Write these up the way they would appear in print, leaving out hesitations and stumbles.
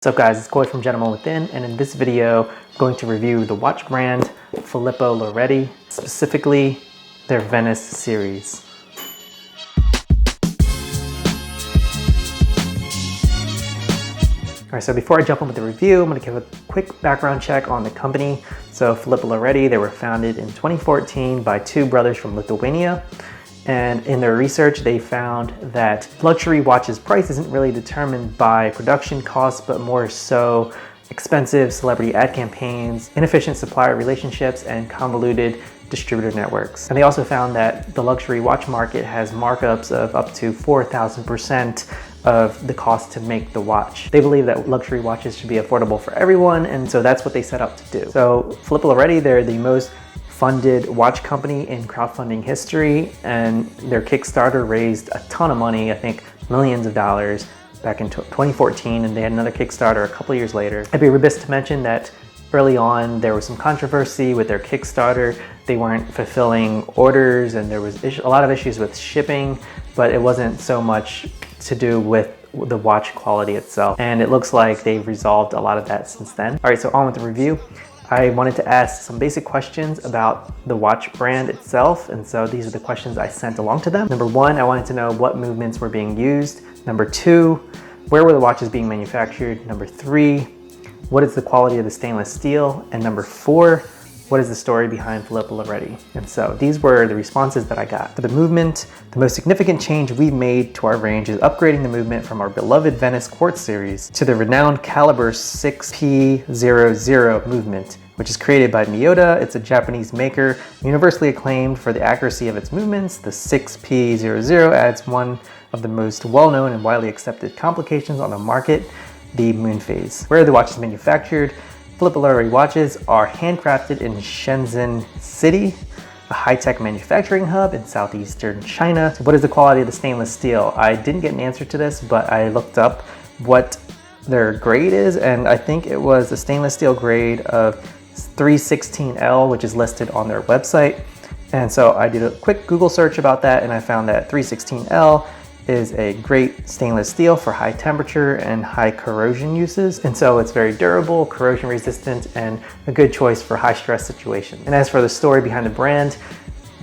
What's up guys, it's Corey from Gentleman Within, and in this video I'm going to review the watch brand Filippo Loreti, specifically their Venice series. Alright, so before I jump in with the review, I'm going to give a quick background check on the company. So Filippo Loreti, they were founded in 2014 by two brothers from Lithuania. And in their research, they found that luxury watches price isn't really determined by production costs, but more so expensive celebrity ad campaigns, inefficient supplier relationships, and convoluted distributor networks. And they also found that the luxury watch market has markups of up to 4,000% of the cost to make the watch. They believe that luxury watches should be affordable for everyone, and so that's what they set up to do. So Filippo Loreti, they're the most funded watch company in crowdfunding history, and their Kickstarter raised a ton of money, I think millions of dollars, back in 2014, and they had another Kickstarter a couple years later. I'd be remiss to mention that early on there was some controversy with their Kickstarter. They weren't fulfilling orders, and there was a lot of issues with shipping, but it wasn't so much to do with the watch quality itself. And it looks like they've resolved a lot of that since then. All right, so on with the review. I wanted to ask some basic questions about the watch brand itself, and so these are the questions I sent along to them. Number one, I wanted to know what movements were being used. Number two, where were the watches being manufactured? Number three, what is the quality of the stainless steel? And number four, what is the story behind Filippo Loreti? And so these were the responses that I got. For the movement, the most significant change we made to our range is upgrading the movement from our beloved Venice Quartz series to the renowned Caliber 6P00 movement, which is created by Miyota. It's a Japanese maker, universally acclaimed for the accuracy of its movements. The 6P00 adds one of the most well-known and widely accepted complications on the market, the Moonphase. Where are the watches manufactured? Filippo Loreti watches are handcrafted in Shenzhen City, a high-tech manufacturing hub in southeastern China. So what is the quality of the stainless steel? I didn't get an answer to this, but I looked up what their grade is, and I think it was the stainless steel grade of 316L, which is listed on their website. And so I did a quick Google search about that, and I found that 316L is a great stainless steel for high temperature and high corrosion uses. And so it's very durable, corrosion resistant, and a good choice for high stress situations. And as for the story behind the brand,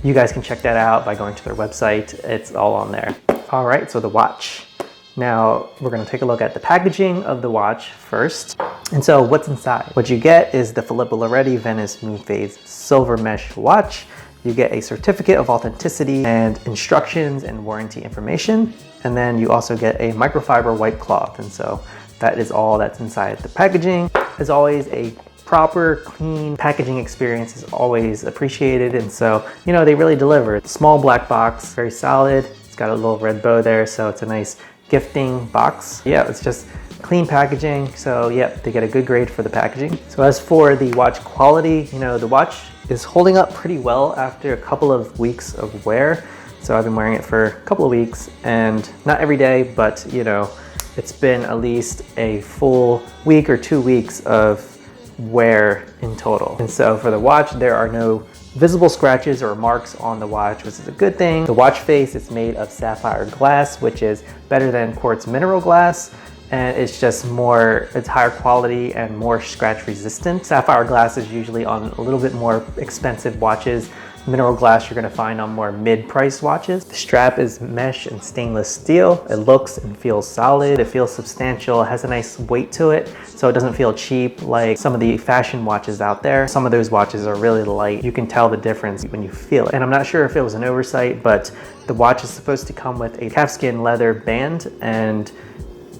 you guys can check that out by going to their website. It's all on there. All right, so the watch. Now we're gonna take a look at the packaging of the watch first. And so what's inside? What you get is the Filippo Loreti Venice Moonphase silver mesh watch. You get a certificate of authenticity and instructions and warranty information. And then you also get a microfiber white cloth. And so that is all that's inside the packaging. As always, a proper, clean packaging experience is always appreciated. And so, you know, they really deliver. Small black box, very solid. It's got a little red bow there, so it's a nice gifting box. Yeah, it's just clean packaging. So yeah, they get a good grade for the packaging. So as for the watch quality, you know, the watch is holding up pretty well after a couple of weeks of wear. So I've been wearing it for a couple of weeks, and not every day, but you know, it's been at least a full week or 2 weeks of wear in total. And so for the watch, there are no visible scratches or marks on the watch, which is a good thing. The watch face is made of sapphire glass, which is better than quartz mineral glass. And it's just more, it's higher quality and more scratch resistant. Sapphire glass is usually on a little bit more expensive watches. Mineral glass you're gonna find on more mid-priced watches. The strap is mesh and stainless steel. It looks and feels solid. It feels substantial. It has a nice weight to it, so it doesn't feel cheap like some of the fashion watches out there. Some of those watches are really light. You can tell the difference when you feel it. And I'm not sure if it was an oversight, but the watch is supposed to come with a calfskin leather band, and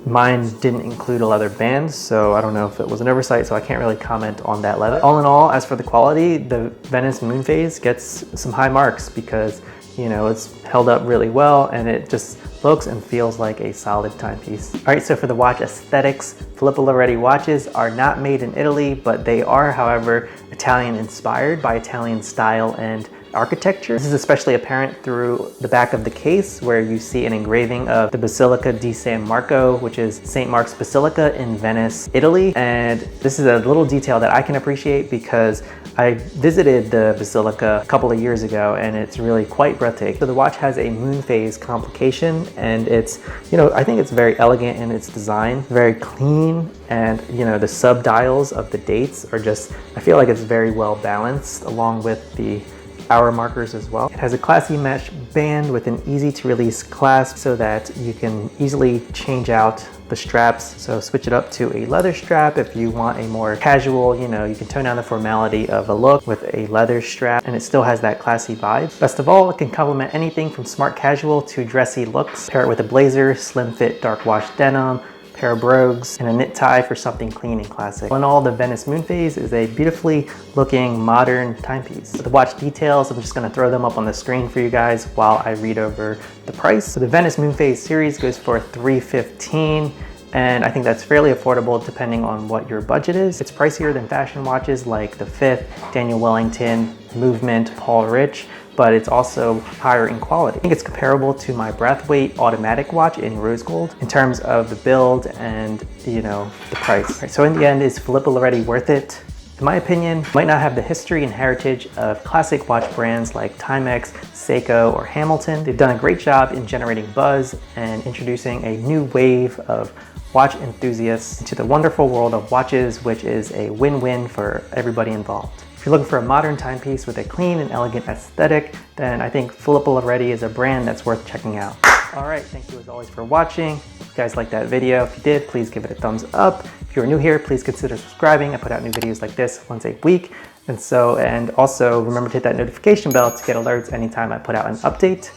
mine didn't include a leather band, so I don't know if it was an oversight, so I can't really comment on that leather. All in all, as for the quality, the Venice Moonphase gets some high marks because, you know, it's held up really well and it just looks and feels like a solid timepiece. All right, so for the watch aesthetics, Filippo Loreti watches are not made in Italy, but they are, however, Italian inspired by Italian style and architecture. This is especially apparent through the back of the case, where you see an engraving of the Basilica di San Marco, which is St. Mark's Basilica in Venice, Italy. And this is a little detail that I can appreciate because I visited the Basilica a couple of years ago, and it's really quite breathtaking. So the watch has a Moonphase complication, and it's, I think it's very elegant in its design, very clean, and the sub-dials of the dates are just, I feel like it's very well balanced, along with the hour markers as well. It has a classy mesh band with an easy to release clasp so that you can easily change out the straps. So switch it up to a leather strap if you want a more casual, you can tone down the formality of a look with a leather strap, and it still has that classy vibe. Best of all, it can complement anything from smart casual to dressy looks. Pair it with a blazer, slim fit dark wash denim, pair of brogues, and a knit tie for something clean and classic. All in all, the Venice Moonphase is a beautifully looking modern timepiece. For the watch details, I'm just gonna throw them up on the screen for you guys while I read over the price. So the Venice Moonphase series goes for $315, and I think that's fairly affordable depending on what your budget is. It's pricier than fashion watches like the Fifth, Daniel Wellington, Movement, Paul Rich, but it's also higher in quality. I think it's comparable to my Brathwaite automatic watch in rose gold in terms of the build and the price. Right, so in the end, is Filippo Loreti worth it? In my opinion, it might not have the history and heritage of classic watch brands like Timex, Seiko, or Hamilton. They've done a great job in generating buzz and introducing a new wave of watch enthusiasts into the wonderful world of watches, which is a win-win for everybody involved. If you're looking for a modern timepiece with a clean and elegant aesthetic, then I think Filippo Loreti is a brand that's worth checking out. All right, thank you as always for watching. If you guys liked that video, if you did, please give it a thumbs up. If you're new here, please consider subscribing. I put out new videos like this once a week. And also remember to hit that notification bell to get alerts anytime I put out an update.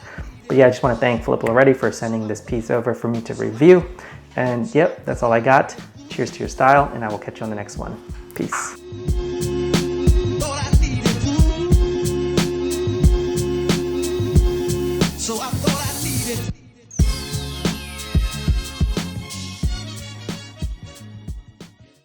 But yeah, I just want to thank Filippo Loreti for sending this piece over for me to review. And yep, that's all I got. Cheers to your style, and I will catch you on the next one. Peace.